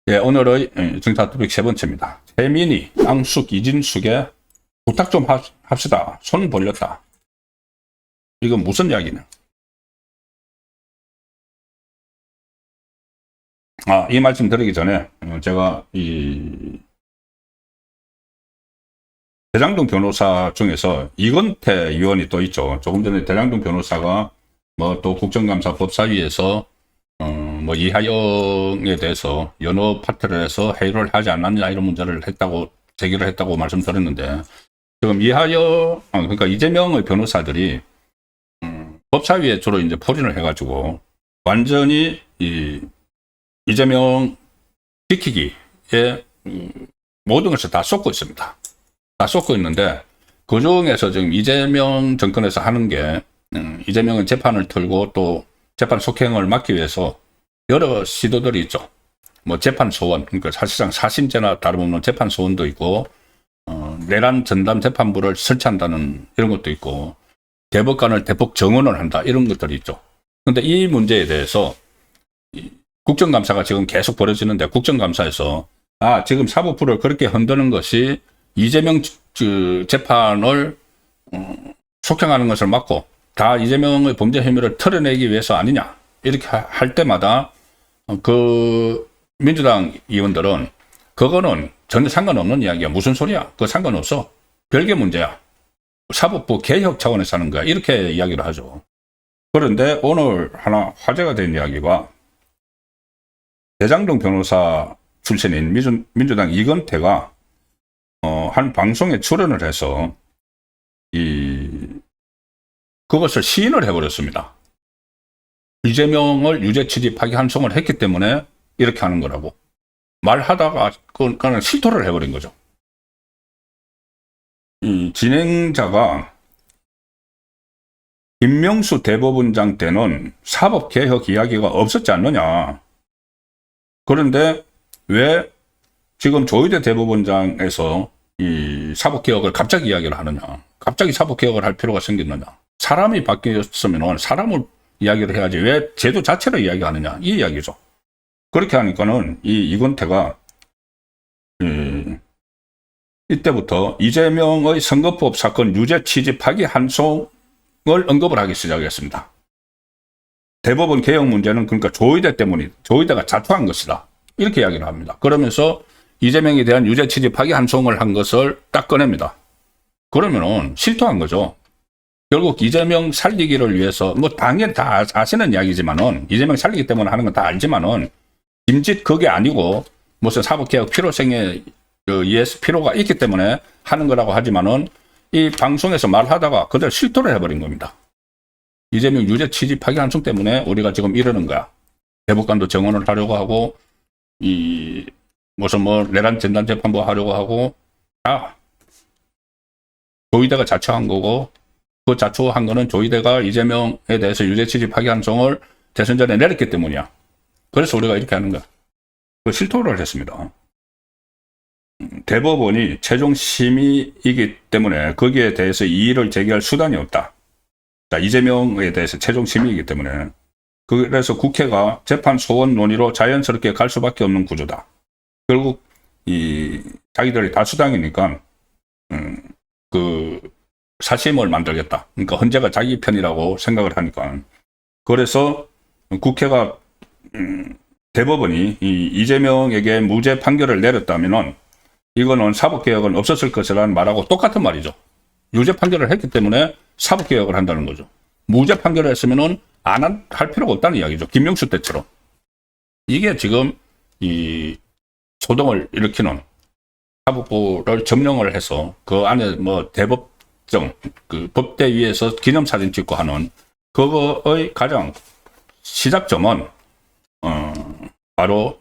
예, 오늘의 정타 토픽 세 번째입니다. 최민희, 앙숙, 이진숙의 부탁 좀 합시다. 손 벌렸다. 이건 무슨 이야기냐? 이 말씀 드리기 전에 제가 이 대장동 변호사 중에서 이건태 의원이 또 있죠. 조금 전에 대장동 변호사가 뭐 또 국정감사 법사위에서 뭐 이하영에 대해서 연호 파트를 해서 회의를 하지 않았냐 이런 문제를 제기를 했다고 말씀드렸는데, 지금 그러니까 이재명의 변호사들이 법사위에 주로 이제 포진을 해가지고 완전히 이재명 지키기에 모든 것을 다 쏟고 있습니다. 다 쏟고 있는데, 그 중에서 지금 이재명 정권에서 하는 게 이재명은 재판을 털고 또 재판 속행을 막기 위해서 여러 시도들이 있죠. 뭐 재판 소원, 그러니까 사실상 사심죄나 다름없는 재판 소원도 있고, 내란 전담 재판부를 설치한다는 이런 것도 있고, 대법관을 대폭 정원을 한다 이런 것들이 있죠. 그런데 이 문제에 대해서 국정감사가 지금 계속 벌어지는데, 국정감사에서 지금 사법부를 그렇게 흔드는 것이 이재명 재판을 속행하는 것을 막고 다 이재명의 범죄 혐의를 털어내기 위해서 아니냐 이렇게 할 때마다 그 민주당 의원들은 그거는 전혀 상관없는 이야기야. 무슨 소리야? 그거 상관없어. 별개 문제야. 사법부 개혁 차원에서 하는 거야. 이렇게 이야기를 하죠. 그런데 오늘 하나 화제가 된 이야기가, 대장동 변호사 출신인 민주당 이건태가 한 방송에 출연을 해서 그것을 시인을 해버렸습니다. 이재명을 유죄 취지 파기환송을 했기 때문에 이렇게 하는 거라고 말하다가 그러니까 실토를 해버린 거죠. 이 진행자가 김명수 대법원장 때는 사법개혁 이야기가 없었지 않느냐. 그런데 왜 지금 조희대 대법원장에서 이 사법개혁을 갑자기 이야기를 하느냐. 갑자기 사법개혁을 할 필요가 생겼느냐. 사람이 바뀌었으면 사람을 이야기를 해야지 왜 제도 자체를 이야기하느냐. 이 이야기죠. 그렇게 하니까는 이건태가 이때부터 이재명의 선거법 사건 유죄 취지 파기 환송을 언급을 하기 시작했습니다. 대법원 개혁 문제는 그러니까 조희대가 자초한 것이다. 이렇게 이야기를 합니다. 그러면서 이재명에 대한 유죄 취지 파기 환송을 한 것을 딱 꺼냅니다. 그러면은 실토한 거죠. 결국 이재명 살리기를 위해서, 뭐 당연히 다 아시는 이야기지만은, 이재명 살리기 때문에 하는 건 다 알지만은, 짐짓 그게 아니고 무슨 사법개혁 필요성에 의해서 필요가 있기 때문에 하는 거라고 하지만은, 이 방송에서 말하다가 그대로 실토를 해버린 겁니다. 이재명 유죄 취지 파기 환송 때문에 우리가 지금 이러는 거야. 대법관도 정원을 하려고 하고, 무슨 내란 전담 재판부 하려고 하고, 조희대가 자초한 거고, 그 자초한 거는 조희대가 이재명에 대해서 유죄 취지 파기 환송을 대선 전에 내렸기 때문이야. 그래서 우리가 이렇게 하는 거야. 그 실토를 했습니다. 대법원이 최종 심의이기 때문에 거기에 대해서 이의를 제기할 수단이 없다. 자, 이재명에 대해서 최종 심의이기 때문에. 그래서 국회가 재판 소원 논의로 자연스럽게 갈 수밖에 없는 구조다. 결국 자기들이 다수당이니까 사심을 만들겠다. 그러니까 헌재가 자기 편이라고 생각을 하니까. 그래서 국회가 대법원이 이재명에게 무죄 판결을 내렸다면은 이거는 사법개혁은 없었을 것이라는 말하고 똑같은 말이죠. 유죄 판결을 했기 때문에 사법개혁을 한다는 거죠. 무죄 판결을 했으면은 안 할 필요가 없다는 이야기죠. 김명수 때처럼. 이게 지금 소동을 일으키는, 사법부를 점령을 해서 그 안에 대법정, 그 법대위에서 기념사진 찍고 하는 그거의 가장 시작점은 바로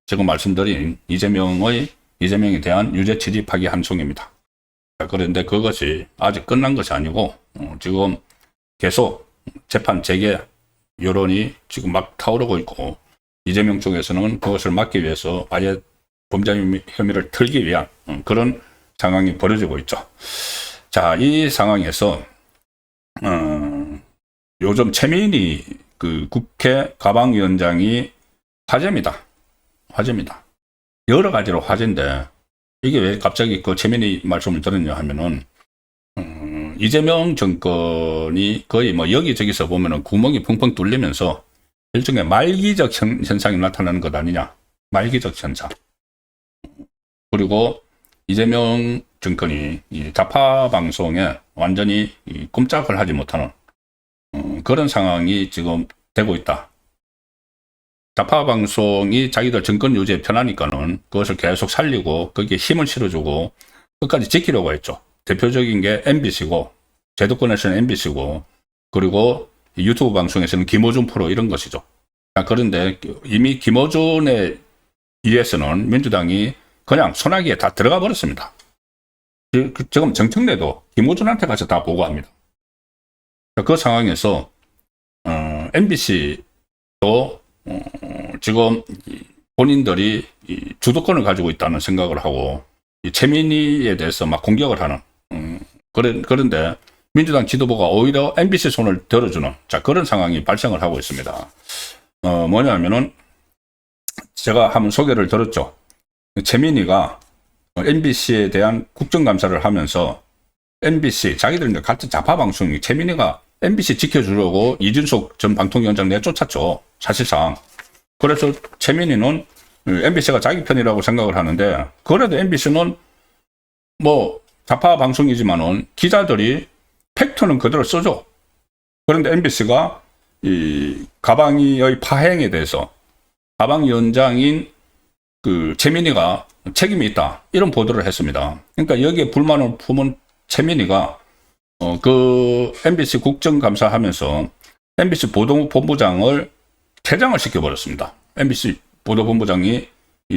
지금 말씀드린 이재명에 대한 유죄 취지 파기 환송입니다. 그런데 그것이 아직 끝난 것이 아니고 지금 계속 재판 재개 여론이 지금 막 타오르고 있고, 이재명 쪽에서는 그것을 막기 위해서 아예 범죄 혐의를 털기 위한 그런 상황이 벌어지고 있죠. 자, 이 상황에서 요즘 최민희 그 국회 가방위원장이 화제입니다. 화제입니다. 여러 가지로 화제인데, 이게 왜 갑자기 그 최민희 말씀을 들었냐 하면은, 이재명 정권이 거의 뭐 여기저기서 보면은 구멍이 펑펑 뚫리면서 일종의 말기적 현상이 나타나는 것 아니냐. 말기적 현상. 그리고 이재명 정권이 이 좌파 방송에 완전히 꼼짝을 하지 못하는 그런 상황이 지금 되고 있다. 좌파 방송이 자기들 정권 유지에 편하니까는 그것을 계속 살리고 거기에 힘을 실어주고 끝까지 지키려고 했죠. 대표적인 게 MBC고, 제도권에서는 MBC고, 그리고 유튜브 방송에서는 김어준 프로 이런 것이죠. 그런데 이미 김어준에 의해서는 민주당이 그냥 소나기에 다 들어가 버렸습니다. 지금 정청래도 김어준한테 가서 다 보고합니다. 그 상황에서 MBC도 지금 본인들이 주도권을 가지고 있다는 생각을 하고 최민희에 대해서 막 공격을 하는 그런데 민주당 지도부가 오히려 MBC 손을 들어주는 그런 상황이 발생을 하고 있습니다. 뭐냐면은 제가 한번 소개를 들었죠. 최민희가 MBC에 대한 국정감사를 하면서 MBC 자기들 같은 좌파 방송이 최민희가 MBC 지켜주려고 이준석 전 방통위원장 내쫓았죠. 사실상. 그래서 최민희는 MBC가 자기 편이라고 생각을 하는데, 그래도 MBC는 뭐 좌파 방송이지만은 기자들이 팩트는 그대로 써줘. 그런데 MBC가 이 가방위의 파행에 대해서 가방위원장인 그 최민희가 책임이 있다, 이런 보도를 했습니다. 그러니까 여기에 불만을 품은 최민희가 그 MBC 국정감사하면서 MBC 보도본부장을 퇴장을 시켜버렸습니다. MBC 보도본부장이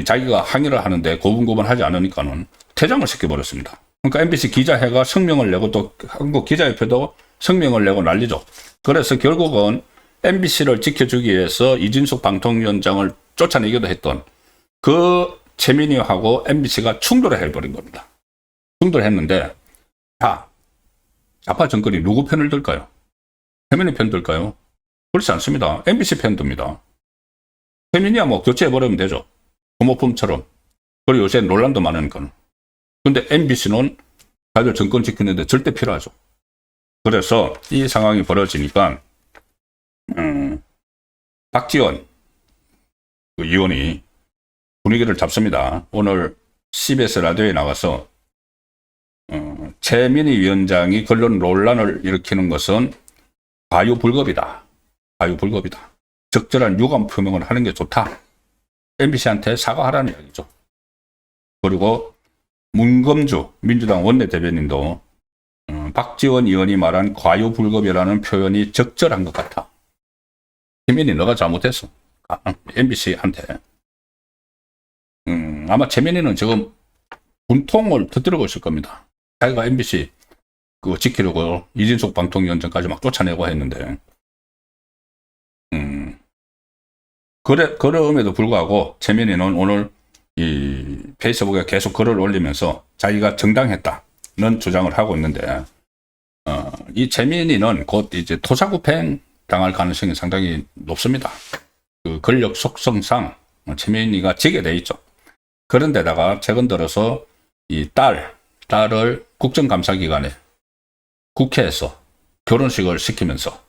자기가 항의를 하는데 고분고분하지 않으니까는 퇴장을 시켜버렸습니다. 그러니까 MBC 기자회가 성명을 내고 또 한국기자협회도 성명을 내고 난리죠. 그래서 결국은 MBC를 지켜주기 위해서 이준석 방통위원장을 쫓아내기도 했던 그 최민희하고 MBC가 충돌을 해버린 겁니다. 충돌했는데, 좌파 정권이 누구 편을 들까요? 최민희 편 들까요? 그렇지 않습니다. MBC 편 듭니다. 최민희야 뭐 교체해버리면 되죠. 소모품처럼. 그리고 요새 논란도 많으니까. 근데 MBC는 자기들 정권 지키는데 절대 필요하죠. 그래서 이 상황이 벌어지니까 박지원 그 의원이 분위기를 잡습니다. 오늘 CBS 라디오에 나가서 최민희 위원장이 언론 논란을 일으키는 것은 과유불급이다. 과유불급이다. 적절한 유감 표명을 하는 게 좋다. MBC한테 사과하라는 이야기죠. 그리고 문검주 민주당 원내대변인도 박지원 의원이 말한 과유불급이라는 표현이 적절한 것 같아. 최민희 너가 잘못했어. MBC한테. 아마 최민희는 지금 분통을 터뜨리고 있을 겁니다. 자기가 MBC 그거 지키려고 이진석 방통위원장까지 막 쫓아내고 했는데, 그럼에도 불구하고 최민희는 오늘 이 페이스북에 계속 글을 올리면서 자기가 정당했다는 주장을 하고 있는데, 이 최민희는 곧 이제 토사구팽 당할 가능성이 상당히 높습니다. 그 권력 속성상 최민희가 지게 돼 있죠. 그런데다가 최근 들어서 이 딸을 국정감사기관에 국회에서 결혼식을 시키면서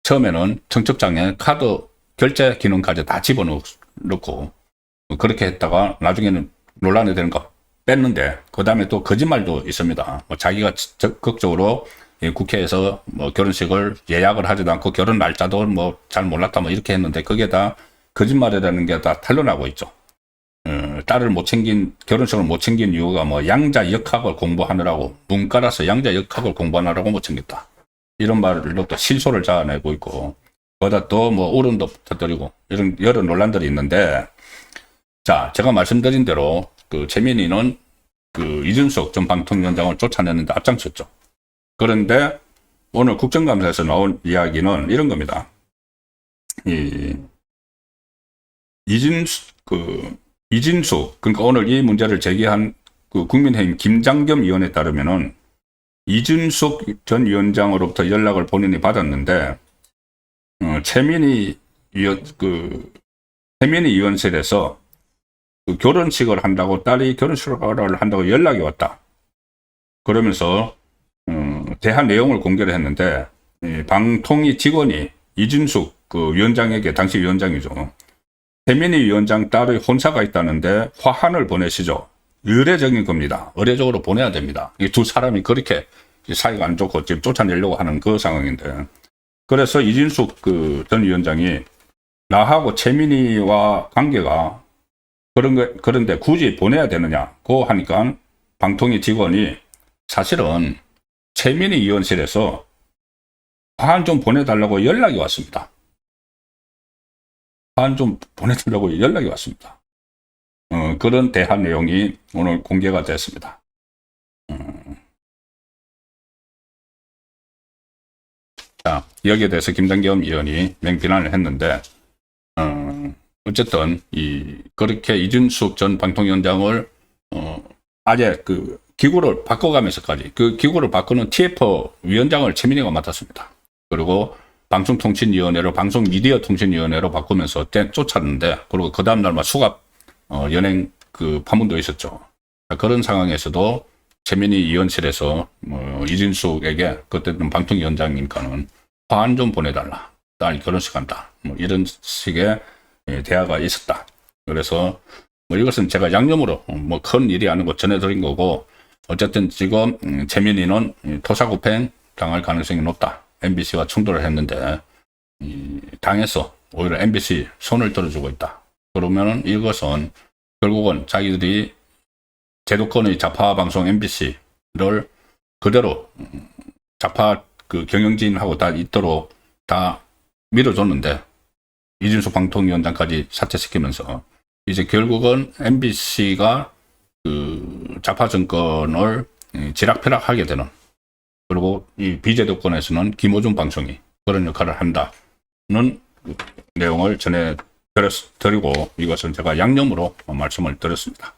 처음에는 청첩장에 카드 결제 기능까지 다 집어넣고 그렇게 했다가 나중에는 논란이 되는 거 뺐는데, 그 다음에 또 거짓말도 있습니다. 자기가 적극적으로 국회에서 뭐 결혼식을 예약을 하지도 않고 결혼 날짜도 뭐 잘 몰랐다 뭐 이렇게 했는데, 그게 다 거짓말이라는 게 다 탄로나고 있죠. 딸을 못 챙긴, 결혼식을 못 챙긴 이유가 뭐 양자 역학을 공부하느라고, 문과라서 양자 역학을 공부하느라고 못 챙겼다, 이런 말로 또 실소를 자아내고 있고, 거기다 또 뭐 울음도 터뜨리고 이런 여러 논란들이 있는데, 자, 제가 말씀드린 대로 그 최민희는 그 이준석 전 방통위원장을 쫓아내는데 앞장섰죠. 그런데 오늘 국정감사에서 나온 이야기는 이런 겁니다. 이진수, 그러니까 오늘 이 문제를 제기한 그 국민의힘 김장겸 의원에 따르면은 이준석 전 위원장으로부터 연락을 본인이 받았는데 최민희 의원실에서 그 결혼식을 한다고, 딸이 결혼식을 한다고 연락이 왔다. 그러면서 대한 내용을 공개를 했는데, 방통위 직원이 이준석 그 위원장에게, 당시 위원장이죠, 최민희 위원장 딸의 혼사가 있다는데 화환을 보내시죠. 의례적인 겁니다. 의례적으로 보내야 됩니다. 이 두 사람이 그렇게 사이가 안 좋고 지금 쫓아내려고 하는 그 상황인데, 그래서 이준석 그 전 위원장이 나하고 최민희와 관계가 그런데 굳이 보내야 되느냐고 하니까, 방통위 직원이 사실은 최민희 의원실에서 화환 좀 보내달라고 연락이 왔습니다. 화환 좀 보내달라고 연락이 왔습니다. 그런 대한 내용이 오늘 공개가 됐습니다. 자, 여기에 대해서 김장겸 의원이 맹비난을 했는데, 어쨌든 그렇게 이준석 전 방통위원장을 아예 그 기구를 바꿔가면서까지, 그 기구를 바꾸는 TF 위원장을 최민희가 맡았습니다. 그리고 방송통신위원회로, 방송미디어통신위원회로 바꾸면서 쫓았는데, 그리고 그 다음날 막 수갑 연행 그 파문도 있었죠. 그런 상황에서도 최민희 의원실에서 이준석에게, 그때는 방통위원장이니까는 화환 좀 보내달라, 딸 결혼식 한다, 이런 식의 대화가 있었다. 그래서 이것은 제가 양념으로 큰 일이 아닌 거 전해드린 거고, 어쨌든 지금 최민희는 토사구팽 당할 가능성이 높다. MBC와 충돌을 했는데 당에서 오히려 MBC 손을 들어주고 있다. 그러면은 이것은 결국은 자기들이 제도권의 좌파 방송 MBC를 그대로 좌파 그 경영진하고 다 있도록 다 밀어줬는데, 이준석 방통위원장까지 사퇴시키면서 이제 결국은 MBC가 그 좌파 정권을 지락펴락하게 되는, 그리고 이 비제도권에서는 김어준 방송이 그런 역할을 한다는 내용을 전해드리고, 이것은 제가 양념으로 말씀을 드렸습니다.